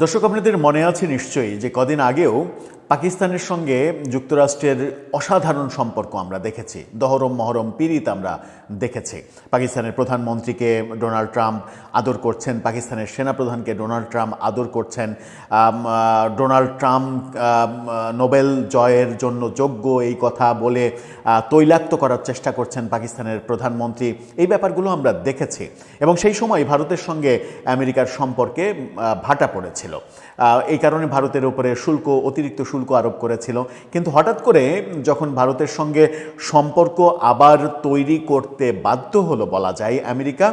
দর্শক, আপনাদের মনে আছে নিশ্চয়ই যে কদিন আগেও পাকিস্তানের সঙ্গে যুক্তরাষ্ট্রের অসাধারণ সম্পর্ক আমরা দেখেছি। দহরম মহরম পীড়িত আমরা দেখেছি। পাকিস্তানের প্রধানমন্ত্রীকে ডোনাল্ড ট্রাম্প আদর করছেন, পাকিস্তানের সেনাপ্রধানকে ডোনাল্ড ট্রাম্প আদর করছেন। ডোনাল্ড ট্রাম্প নোবেল জয়ের জন্য যোগ্য এই কথা বলে তৈলাক্ত করার চেষ্টা করছেন পাকিস্তানের প্রধানমন্ত্রী। এই ব্যাপারগুলো আমরা দেখেছি এবং সেই সময় ভারতের সঙ্গে আমেরিকার সম্পর্কে ভাটা পড়েছিল। এই কারণে ভারতের উপরে অতিরিক্ত শুল্ক আরোপ করেছিল। কিন্তু হঠাৎ করে যখন ভারতের সঙ্গে সম্পর্ক আবার তৈরি করতে বাধ্য হলো বলা যায় আমেরিকা,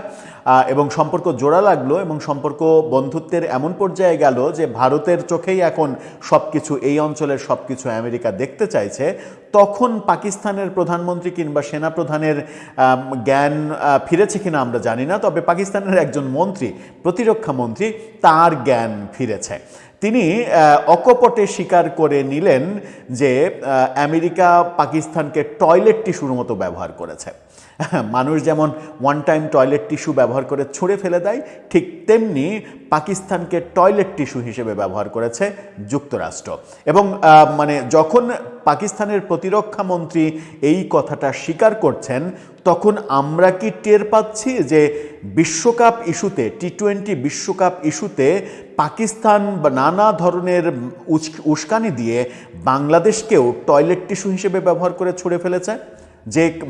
এবং সম্পর্ক জোড়া লাগলো এবং সম্পর্ক বন্ধুত্বের এমন পর্যায়ে গেল যে ভারতের চোখেই এখন সব কিছু, এই অঞ্চলের সব কিছু আমেরিকা দেখতে চাইছে, তখন পাকিস্তানের প্রধানমন্ত্রী কিংবা সেনাপ্রধানের জ্ঞান ফিরেছে কিনা আমরা জানি না, তবে পাকিস্তানের একজন মন্ত্রী, প্রতিরক্ষা মন্ত্রী, তার জ্ঞান ফিরেছে। তিনি অকপটে স্বীকার করে নিলেন যে আমেরিকা পাকিস্তানকে টয়লেট টিস্যুর মতো ব্যবহার করেছে। মানুষ যেমন ওয়ান টাইম টয়লেট টিস্যু ব্যবহার করে ছুঁড়ে ফেলে দেয়, ঠিক তেমনি পাকিস্তানকে টয়লেট টিস্যু হিসেবে ব্যবহার করেছে যুক্তরাষ্ট্র। এবং যখন পাকিস্তানের প্রতিরক্ষা মন্ত্রী এই কথাটা স্বীকার করছেন, তখন আমরা কি টের পাচ্ছি যে বিশ্বকাপ ইস্যুতে, টি-20 বিশ্বকাপ ইস্যুতে পাকিস্তান নানা ধরনের উস্কানি দিয়ে বাংলাদেশকেও টয়লেট টিস্যু হিসেবে ব্যবহার করে ছুঁড়ে ফেলেছে।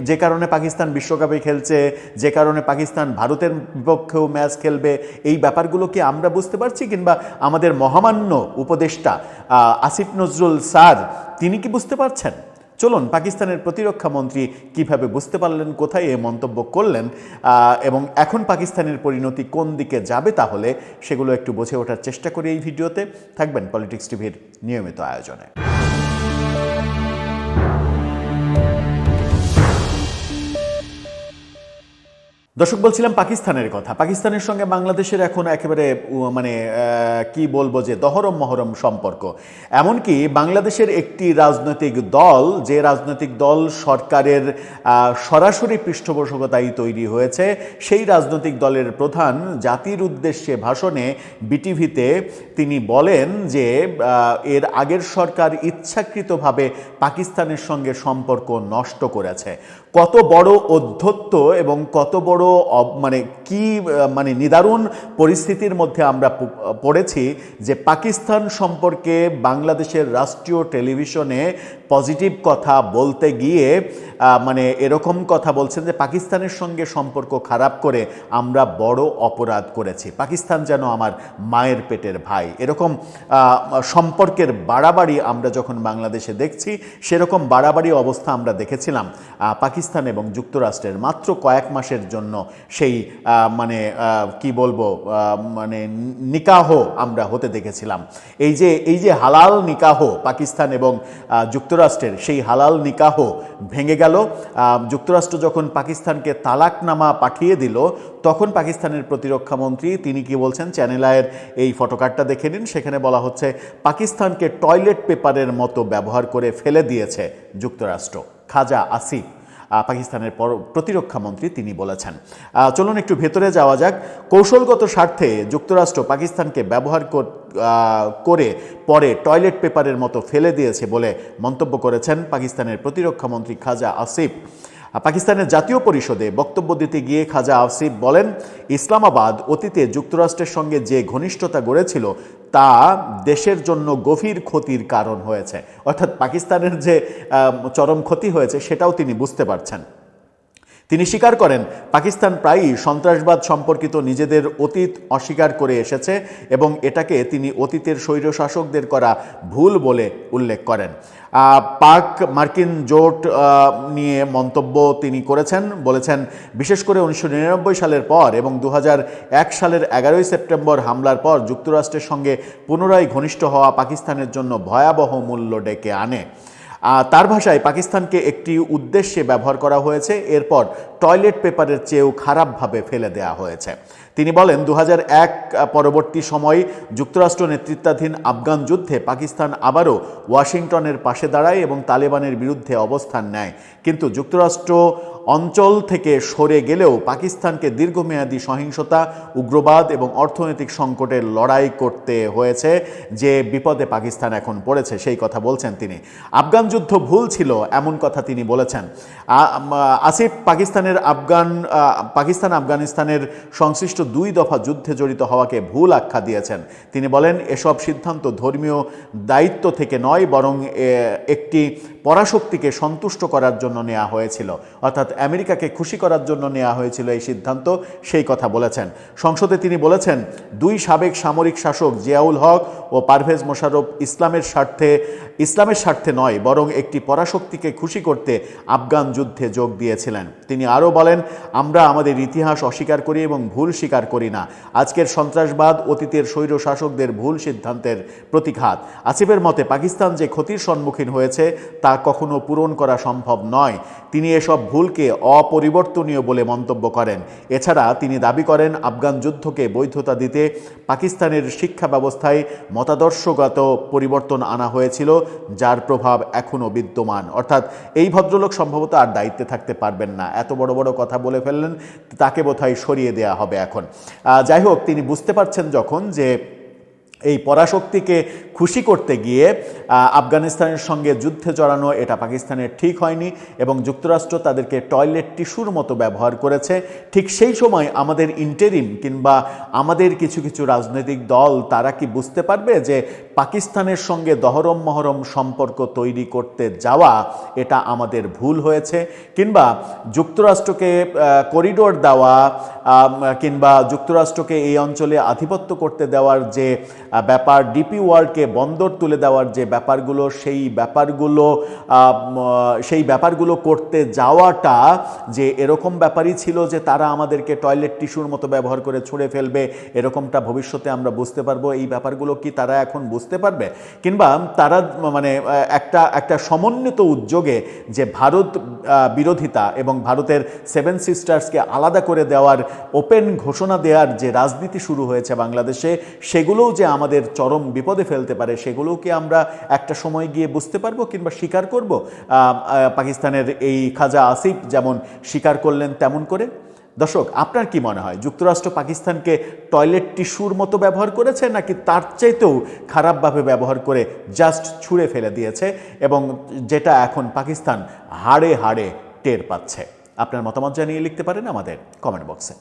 যে কারণে পাকিস্তান বিশ্বকাপে খেলছে, যে কারণে পাকিস্তান ভারতের বিপক্ষেও ম্যাচ খেলবে, এই ব্যাপারগুলো কি আমরা বুঝতে পারছি? কিংবা আমাদের মহামান্য উপদেষ্টা আসিফ নজরুল স্যার, তিনি কি বুঝতে পারছেন? চলুন পাকিস্তানের প্রতিরক্ষা মন্ত্রী কিভাবে বুঝতে পারলেন, কোথায় এ মন্তব্য করলেন, এবং এখন পাকিস্তানের পরিণতি কোন দিকে যাবে, তাহলে সেগুলো একটু বুঝে ওঠার চেষ্টা করি এই ভিডিওতে। থাকবেন পলিটিক্স টিভির নিয়মিত আয়োজনে। দর্শক, বলছিলাম পাকিস্তানের কথা। পাকিস্তানের সঙ্গে বাংলাদেশের এখন একেবারে কি বলবো যে দহরম মহরম সম্পর্ক। এমনকি বাংলাদেশের একটি রাজনৈতিক দল, যে রাজনৈতিক দল সরকারের সরাসরি পৃষ্ঠপোষকতায় তৈরি হয়েছে, সেই রাজনৈতিক দলের প্রধান জাতির উদ্দেশ্যে ভাষণে বিটিভিতে তিনি বলেন যে এর আগের সরকার ইচ্ছাকৃতভাবে পাকিস্তানের সঙ্গে সম্পর্ক নষ্ট করেছে। কত বড় অধ্যত্ত এবং কত বড় নিদারুণ পরিস্থিতির মধ্যে আমরা পড়েছি যে পাকিস্তান সম্পর্কে বাংলাদেশের রাষ্ট্রীয় টেলিভিশনে পজিটিভ কথা বলতে গিয়ে এরকম কথা বলছেন যে পাকিস্তানের সঙ্গে সম্পর্ক খারাপ করে আমরা বড় অপরাধ করেছি, পাকিস্তান যেন আমার মায়ের পেটের ভাই। এরকম সম্পর্কের বাড়াবাড়ি আমরা যখন বাংলাদেশে দেখছি, সেরকম বাড়াবাড়ি অবস্থা আমরা দেখেছিলাম পাকিস্তান এবং যুক্তরাষ্ট্রের মাত্র কয়েক মাসের জন্য। সেই নিকাহ আমরা হতে দেখেছিলাম। এই যে হালাল নিকাহ পাকিস্তান এবং যুক্তরাষ্ট্রের, সেই হালাল নিকাহ ভেঙে গেল। যুক্তরাষ্ট্র যখন পাকিস্তানকে তালাকনামা পাঠিয়ে দিল, তখন পাকিস্তানের প্রতিরক্ষা মন্ত্রী তিনি কি বলছেন, চ্যানেল আয়ের এই ফটোকার্ডটা দেখে নিন। সেখানে বলা হচ্ছে পাকিস্তানকে টয়লেট পেপারের মতো ব্যবহার করে ফেলে দিয়েছে যুক্তরাষ্ট্র। খাজা আসিফ, পাকিস্তানের প্রতিরক্ষা মন্ত্রী, তিনি বলেছেন। চলুন একটু ভেতরে যাওয়া যাক। কৌশলগত স্বার্থে যুক্তরাষ্ট্র পাকিস্তানকে ব্যবহার করে পরে টয়লেট পেপারের মতো ফেলে দিয়েছে বলে মন্তব্য করেছেন পাকিস্তানের প্রতিরক্ষা মন্ত্রী খাজা আসিফ। পাকিস্তানের জাতীয় পরিষদে বক্তব্য দিতে গিয়ে খাজা আসিফ বলেন, ইসলামাবাদ অতীতে যুক্তরাষ্ট্রের সঙ্গে যে ঘনিষ্ঠতা গড়েছিল তা দেশের জন্য গভীর ক্ষতির কারণ হয়েছে। অর্থাৎ পাকিস্তানের যে চরম ক্ষতি হয়েছে সেটাও তিনি বুঝতে পারছেন। তিনি স্বীকার করেন পাকিস্তান প্রায়ই সন্ত্রাসবাদ সম্পর্কিত নিজেদের অতীত অস্বীকার করে এসেছে এবং এটাকে তিনি অতীতের স্বৈরশাসকদের করা ভুল বলে উল্লেখ করেন। পাক মার্কিন জোট নিয়ে মন্তব্য তিনি বলেছেন বিশেষ করে 1999 সালের পর এবং 2001 সালের 11 সেপ্টেম্বর হামলার পর যুক্তরাষ্ট্রের সঙ্গে পুনরায় ঘনিষ্ঠ হওয়া পাকিস্তানের জন্য ভয়াবহ মূল্য ডেকে আনে। তার ভাষায় পাকিস্তানকে একটি উদ্দেশ্যে ব্যবহার করা হয়েছে, এরপর টয়লেট পেপারের চেয়েও খারাপভাবে ফেলে দেওয়া হয়েছে। তিনি বলেন 2001 পরবর্তী সময়ে যুক্তরাষ্ট্র নেতৃত্বাধীন আফগান যুদ্ধে পাকিস্তান আবারও ওয়াশিংটনের পাশে দাঁড়ায় এবং তালেবানের বিরুদ্ধে অবস্থান নেয়, কিন্তু যুক্তরাষ্ট্র অঞ্চল থেকে সরে গেলেও পাকিস্তানকে দীর্ঘমেয়াদী সহিংসতা, উগ্রবাদ এবং অর্থনৈতিক সংকটের লড়াই করতে হয়েছে। যে বিপদে পাকিস্তান এখন পড়েছে সেই কথা বলছেন তিনি। আফগান যুদ্ধ ভুল ছিল এমন কথা তিনি বলেছেন। আসিফ পাকিস্তান আফগানিস্তানের সংশ্লিষ্ট 2 দফা যুদ্ধে জড়িত হওয়াকে ভুল আখ্যা দিয়েছেন। তিনি বলেন এসব সিদ্ধান্ত ধর্মীয় দায়িত্ব থেকে নয়, বরং একটি পরাশক্তিকে সন্তুষ্ট করার জন্য নেওয়া হয়েছিল, অর্থাৎ আমেরিকাকে খুশি করার জন্য নেওয়া হয়েছিল এই সিদ্ধান্ত, সেই কথা বলেছেন। সংসদে তিনি বলেছেন 2 সাবেক সামরিক শাসক জিয়াউল হক ও পারভেজ মোশাররফ ইসলামের স্বার্থে নয়, বরং একটি পরাশক্তিকে খুশি করতে আফগান যুদ্ধে যোগ দিয়েছিলেন। তিনি আরও বলেন আমরা আমাদের ইতিহাস অস্বীকার করি এবং ভুল স্বীকার করি না। আজকের সন্ত্রাসবাদ অতীতের স্বৈর শাসকদের ভুল সিদ্ধান্তের প্রতিঘাত। আসিফের মতে পাকিস্তান যে ক্ষতির সম্মুখীন হয়েছে তা কখনো পূরণ করা সম্ভব নয়। তিনি এসব ভুলকে অপরিবর্তনীয় বলে মন্তব্য করেন। এছাড়া তিনি দাবি করেন আফগান যুদ্ধকে বৈধতা দিতে পাকিস্তানের শিক্ষা ব্যবস্থায় মতাদর্শগত পরিবর্তন আনা হয়েছিল, যার প্রভাব এখনও বিদ্যমান। অর্থাৎ এই ভদ্রলোক সম্ভবত আর দায়িত্বে থাকতে পারবেন না, এত বড় বড় কথা বলে ফেললেন, তাকে বোধহয় সরিয়ে দেওয়া হবে এখন। যাই হোক, তিনি বুঝতে পারছেন যখন যে এই পরাশক্তিকে খুশি করতে গিয়ে আফগানিস্তানের সঙ্গে যুদ্ধে জড়ানো এটা পাকিস্তানের ঠিক হয়নি এবং যুক্তরাষ্ট্র তাদেরকে টয়লেট টিস্যুর মতো ব্যবহার করেছে। ঠিক সেই সময় আমাদের ইন্টেরিম কিংবা আমাদের কিছু কিছু রাজনৈতিক দল তারা কি বুঝতে পারবে যে পাকিস্তানের সঙ্গে দহরম মহরম সম্পর্ক তৈরি করতে যাওয়া এটা আমাদের ভুল হয়েছে, কিংবা যুক্তরাষ্ট্রকে করিডোর দেওয়া কিংবা যুক্তরাষ্ট্রকে এই অঞ্চলে আধিপত্য করতে দেওয়ার যে ব্যাপার, ডিপি ওয়ার্ল্ডকে বন্দর তুলে দেওয়ার যে ব্যাপারগুলো, সেই ব্যাপারগুলো করতে যাওয়াটা যে এরকম ব্যাপারই ছিল যে তারা আমাদেরকে টয়লেট টিস্যুর মতো ব্যবহার করে ছুঁড়ে ফেলবে, এরকমটা ভবিষ্যতে আমরা বুঝতে পারবো। এই ব্যাপারগুলো কি তারা এখন বুঝতে পারবে? কিংবা তারা মানে একটা সমন্বিত উদ্যোগে যে ভারত বিরোধিতা এবং ভারতের 7 সিস্টার্সকে আলাদা করে দেওয়ার ওপেন ঘোষণা দেওয়ার যে রাজনীতি শুরু হয়েছে বাংলাদেশে, সেগুলোও যে আমাদের চরম বিপদে ফেলতে পারে, সেগুলোও কি আমরা একটা সময় গিয়ে বুঝতে পারবো কিংবা স্বীকার করব? পাকিস্তানের এই খাজা আসিফ যেমন স্বীকার করলেন তেমন করে। দর্শক, আপনার কি মনে হয় যুক্তরাষ্ট্র পাকিস্তানকে টয়লেট টিস্যুর মতো ব্যবহার করেছে, নাকি তার চাইতেও খারাপভাবে ব্যবহার করে জাস্ট ছুঁড়ে ফেলে দিয়েছে এবং যেটা এখন পাকিস্তান হাড়ে হাড়ে টের পাচ্ছে? আপনার মতামত জানিয়ে লিখতে পারেন আমাদের কমেন্ট বক্সে।